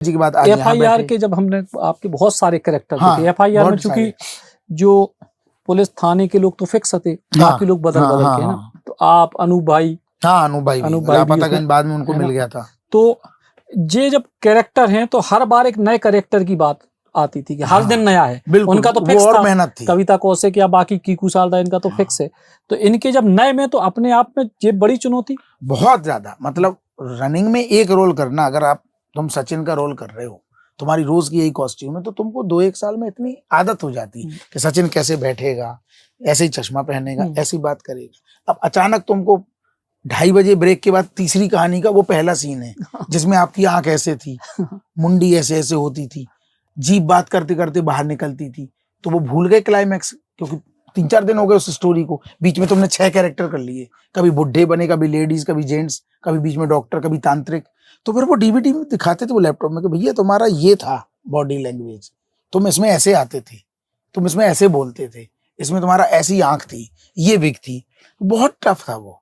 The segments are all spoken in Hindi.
जी की बात आज यहाँ FIR बैठे। के जब हमने आपके बहुत सारे कैरेक्टर हाँ, देखे FIR में, बहुत चूंकि सारे। जो पुलिस थाने के लोग तो फिक्स थे, बाकी लोग बदल बदल के, है ना। तो आप अनूप भाई, हाँ अनूप भाई भी लापतागंज बाद में उनको मिल गया था। तो ये जब कैरेक्टर हैं तो हर बार एक नए कैरेक्टर की बात आती थी कि हर दिन नया है। उनका तो फिक्स और था, मेहनत थी। कविता कौशिक या बाकी कीकू सालदा, इनका तो फिक्स है। तो इनके जब नए में, तो अपने आप में ये बड़ी चुनौती, बहुत ज्यादा। मतलब रनिंग में एक रोल करना, अगर तुम सचिन का रोल कर रहे हो, तुम्हारी रोज की यही कॉस्ट्यूम है, तो तुमको 2-1 साल में इतनी आदत हो जाती है कि सचिन कैसे बैठेगा, ऐसे ही चश्मा पहनेगा, ऐसी बात करेगा। अब अचानक तुमको 2:30 बजे ब्रेक के बाद तीसरी कहानी का वो पहला सीन है जिसमें आपकी आंख ऐसे थी, मुंडी ऐसे ऐसे होती थी, जीभ बात करते करते बाहर निकलती थी, तो वो भूल गए क्लाइमैक्स, क्योंकि 3-4 दिन हो गए उस स्टोरी को। बीच में तुमने 6 कैरेक्टर कर लिए, कभी बुढ़े बने, कभी लेडीज, कभी जेंट्स, कभी बीच में डॉक्टर, कभी तांत्रिक। तो फिर वो डीवीडी में दिखाते थे वो लैपटॉप में कि भैया तुम्हारा ये था बॉडी लैंग्वेज, तुम इसमें ऐसे आते थे, तुम इसमें ऐसे बोलते थे, इसमें तुम्हारा ऐसी आंख थी, ये विग थी। बहुत टफ था वो।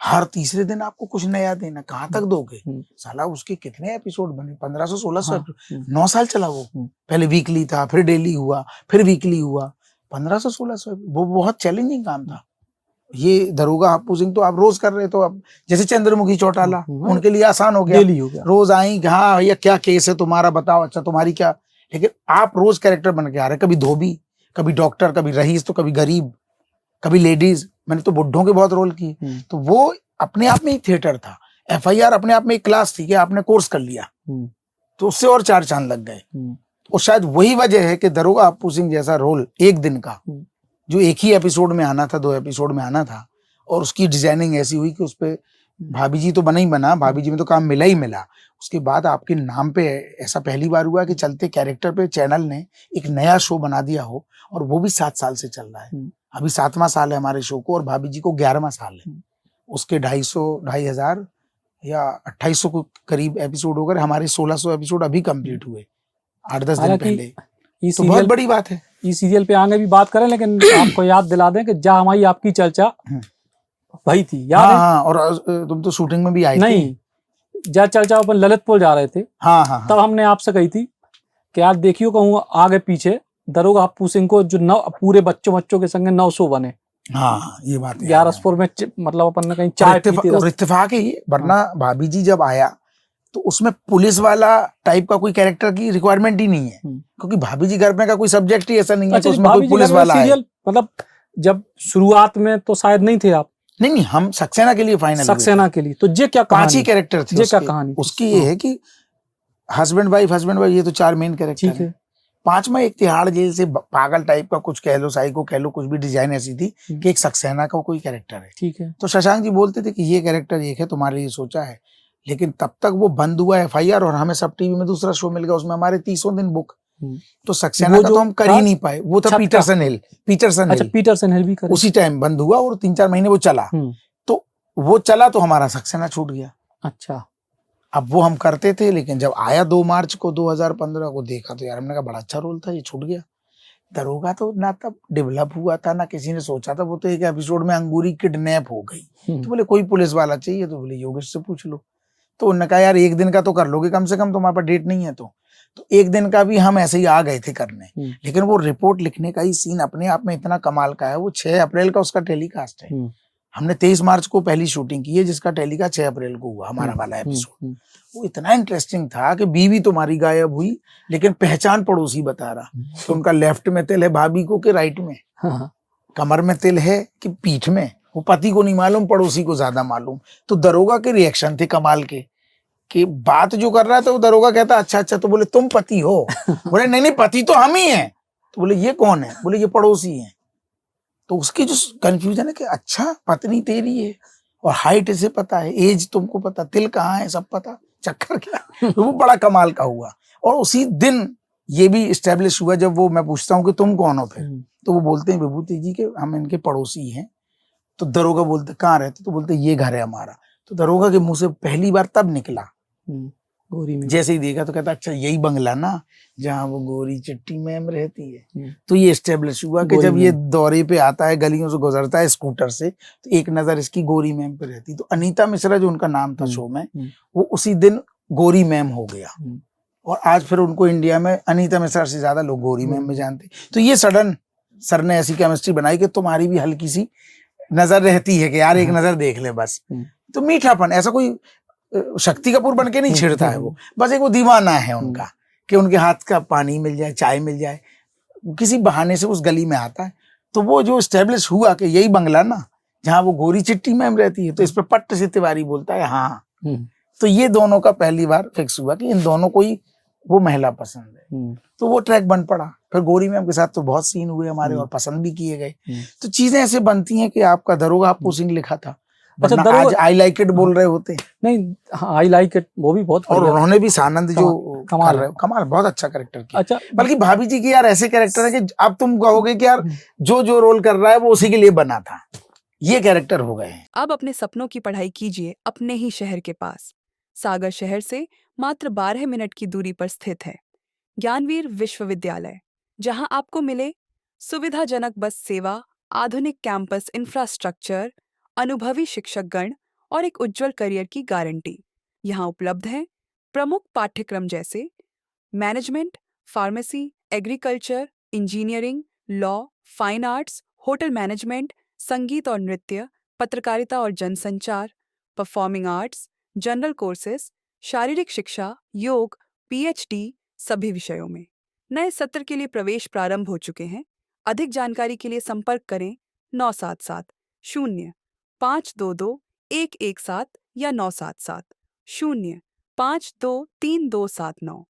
हर तीसरे दिन आपको कुछ नया देना, कहाँ तक दोगे? साला उसके कितने एपिसोड बने, 1500-1600 एपिसोड, 9 साल चला वो। पहले वीकली था, फिर डेली हुआ, फिर वीकली हुआ, 1500-1600। वो बहुत चैलेंजिंग काम था। ये दरोगा हप्पू सिंह तो आप रोज कर रहे, तो अब जैसे चंद्रमुखी चौटाला, उनके लिए आसान हो गया, डेली हो गया। रोज आई, हाँ भैया क्या केस है तुम्हारा, बताओ, अच्छा तुम्हारी क्या। लेकिन आप रोज कैरेक्टर बन के आ रहे, कभी धोबी, कभी डॉक्टर, कभी रईस, तो कभी गरीब, कभी लेडीज। मैंने तो बुड्ढों के बहुत रोल किए। तो वो अपने आप में एक थिएटर था। FIR अपने आप में एक क्लास थी कि आपने कोर्स कर लिया, तो उससे और 4 चांद लग गए। और शायद वही वजह है कि दरोगा हप्पू सिंह जैसा रोल एक दिन का, जो एक ही एपिसोड में आना था, 2 एपिसोड में आना था, और उसकी डिजाइनिंग ऐसी हुई कि उस पे भाभी जी तो बना ही बना, भाभी जी में तो काम मिला ही मिला। उसके बाद आपके नाम पे ऐसा पहली बार हुआ कि चलते कैरेक्टर पे चैनल ने एक नया शो बना दिया हो, और वो भी 7 साल से चल रहा है। अभी 7वां साल है हमारे शो को, और भाभी जी को 11वां साल है। उसके 250 या 2800 को करीब एपिसोड हो गए, हमारे 1600 एपिसोड अभी कंप्लीट हुए 8-10 दिन पहले। तो बहुत बड़ी बात है। इस सीरियल पे आगे भी बात करें, लेकिन आपको याद दिला दें कि जा हमारी आपकी चर्चा वही थी, याद है? हाँ, और तुम तो शूटिंग में भी आए थे। नहीं, जा चर्चा अपन ललितपुर जा रहे थे। हाँ। तब हमने आपसे कही थी कि यार देखियो कहूँ आगे पीछे दरोगा हप्पू सिंह को जो पूरे बच्चों के संग 9 शो बने। हाँ, ये बात है। 11 में मतलब अपन ने कहीं चाय इत्तेफाक है ये, वरना भाभी जी जब आया तो उसमें पुलिस वाला टाइप का कोई कैरेक्टर की रिक्वायरमेंट ही नहीं है, क्योंकि भाभी जी घर में का कोई सब्जेक्ट ही ऐसा नहीं है। तो उसमें कोई पुलिस वाला है। मतलब जब शुरुआत में तो शायद नहीं थे आप? नहीं, हम सक्सेना के लिए फाइनल, सक्सेना के लिए। तो ये क्या 5 ही कैरेक्टर थे। ये क्या कहानी उसकी ये है कि हस्बैंड वाइफ, ये तो 4 मेन कैरेक्टर है। 5वां एक तिहाड़ जेल से पागल टाइप का कुछ कह लो, साइको कह लो, कुछ भी डिजाइन ऐसी थी कि एक सक्सेना का कोई कैरेक्टर है। ठीक है। तो शशांक जी बोलते थे कि ये कैरेक्टर एक है, तुम्हारे लिए सोचा है। लेकिन तब तक वो बंद हुआ FIR, और हमें सब टीवी में दूसरा शो मिल गया, उसमें हमारे 30 दिन बुक। तो सक्सेना का तो हम कर ही नहीं पाए। वो था पीटरसन हिल। अच्छा, पीटरसन हिल भी कर, उसी टाइम बंद हुआ, और 3-4 महीने वो चला। तो वो चला तो हमारा सक्सेना छूट गया। अच्छा। अब वो हम करते थे, लेकिन जब आया 2 मार्च को 2015 को, देखा तो यार हमने कहा बड़ा अच्छा रोल था, ये छूट गया। दरोगा तो ना तब डेवलप हुआ था, ना किसी ने सोचा था। वो तो एक एपिसोड में अंगूरी किडनैप हो गई, तो बोले कोई पुलिस वाला चाहिए, तो बोले योगेश से पूछ लो। तो उन्होंने कहा यार 1 दिन का तो कर लोगे कम से कम, तुम्हारे पास डेट नहीं है तो 1 दिन का भी हम ऐसे ही आ गए थे करने। लेकिन वो रिपोर्ट लिखने का ही सीन अपने आप में इतना कमाल का है। वो 6 अप्रैल का उसका टेलीकास्ट है। हमने 23 मार्च को पहली शूटिंग की है, जिसका टेलीकास्ट 6 अप्रैल को हुआ हमारा वाला एपिसोड। वो इतना इंटरेस्टिंग था कि बीवी तुम्हारी गायब हुई, लेकिन पहचान पड़ोसी बता रहा कि उनका लेफ्ट में तिल है भाभी को कि राइट में, कमर में तिल है कि पीठ में, वो पति को नहीं मालूम, पड़ोसी को ज्यादा मालूम। तो दरोगा के रिएक्शन थे कमाल के, कि बात जो कर रहा था वो दरोगा कहता अच्छा, तो बोले तुम पति हो? बोले नहीं पति तो हम ही हैं। तो बोले ये कौन है? बोले ये पड़ोसी हैं। तो उसकी जो कंफ्यूजन है कि अच्छा पत्नी तेरी है, और हाइट इसे पता है, एज तुमको पता, तिल कहाँ है सब पता, चक्कर क्या। तो वो बड़ा कमाल का हुआ। और उसी दिन ये भी इस्टेब्लिश हुआ, जब वो मैं पूछता हूँ कि तुम कौन हो फिर, तो वो बोलते हैं विभूति जी के हम इनके पड़ोसी हैं। तो दरोगा बोलते कहाँ रहते? तो बोलते ये घर है हमारा। तो दरोगा के मुंह से पहली बार तब निकला, गोरी में जैसे ही देखा तो कहता अच्छा यही बंगला ना जहाँ वो गोरी चिट्टी मैम रहती है। तो ये एस्टेब्लिश हुआ कि जब ये दौरे पे आता है, गलियों से गुजरता है स्कूटर से, तो एक नजर इसकी गोरी मैम पे रहती। तो अनीता मिश्रा जो उनका नाम था शो में, वो उसी दिन गोरी मैम हो गया। और आज फिर उनको इंडिया में अनीता मिश्रा से ज्यादा लोग गौरी मैम में जानते। तो ये सडन सर ने ऐसी केमिस्ट्री बनाई कि तुम्हारी भी हल्की सी नजर रहती है कि यार एक नजर देख ले बस। तो मीठापन, ऐसा कोई शक्ति कपूर बन के नहीं छिड़ता है वो, बस एक वो दीवाना है उनका कि उनके हाथ का पानी मिल जाए, चाय मिल जाए, किसी बहाने से उस गली में आता है। तो वो जो स्टेब्लिश हुआ कि यही बंगला ना जहाँ वो गौरी चिट्टी मैम रहती है, तो इस पे पट्ट से तिवारी बोलता है हाँ। तो ये दोनों का पहली बार फिक्स हुआ कि इन दोनों को ही वो महिला पसंद है। तो वो ट्रैक बन पड़ा। फिर गौरी मैम के साथ तो बहुत सीन हुए हमारे और पसंद भी किए गए। तो चीजें ऐसे बनती हैं कि आपका दरोगा हप्पू सिंह लिखा था, अच्छा, वरना आज आई लाइक इट बोल रहे होते। नहीं, आई लाइक इट वो भी बहुत और बढ़िया। उन्होंने भी सानंद जो कमाल कर रहे, कमाल, बहुत अच्छा कैरेक्टर किया। अच्छा, बल्कि भाभी जी की यार ऐसे कैरेक्टर है कि अब तुम कहोगे कि यार जो जो रोल कर रहा है वो उसी के लिए बना था, ये कैरेक्टर हो गए हैं। अब अपने सपनों की पढ़ाई कीजिए अपने ही शहर के पास। सागर शहर से मात्र 12 मिनट की दूरी पर स्थित है ज्ञानवीर विश्वविद्यालय, जहां आपको मिले सुविधाजनक बस सेवा, आधुनिक कैंपस इंफ्रास्ट्रक्चर, अनुभवी शिक्षकगण और एक उज्जवल करियर की गारंटी। यहाँ उपलब्ध हैं प्रमुख पाठ्यक्रम जैसे management, pharmacy, agriculture, engineering, law, fine arts, hotel management, संगीत और नृत्य, पत्रकारिता और जनसंचार, परफॉर्मिंग आर्ट्स, जनरल कोर्सेज, शारीरिक शिक्षा, योग, पीएचडी सभी विषयों में। नए सत्र के लिए प्रवेश प्रारंभ हो चुके हैं। अधिक जानकारी के लिए संपर्क करें 977 0 522 117 या 977 0 523 279।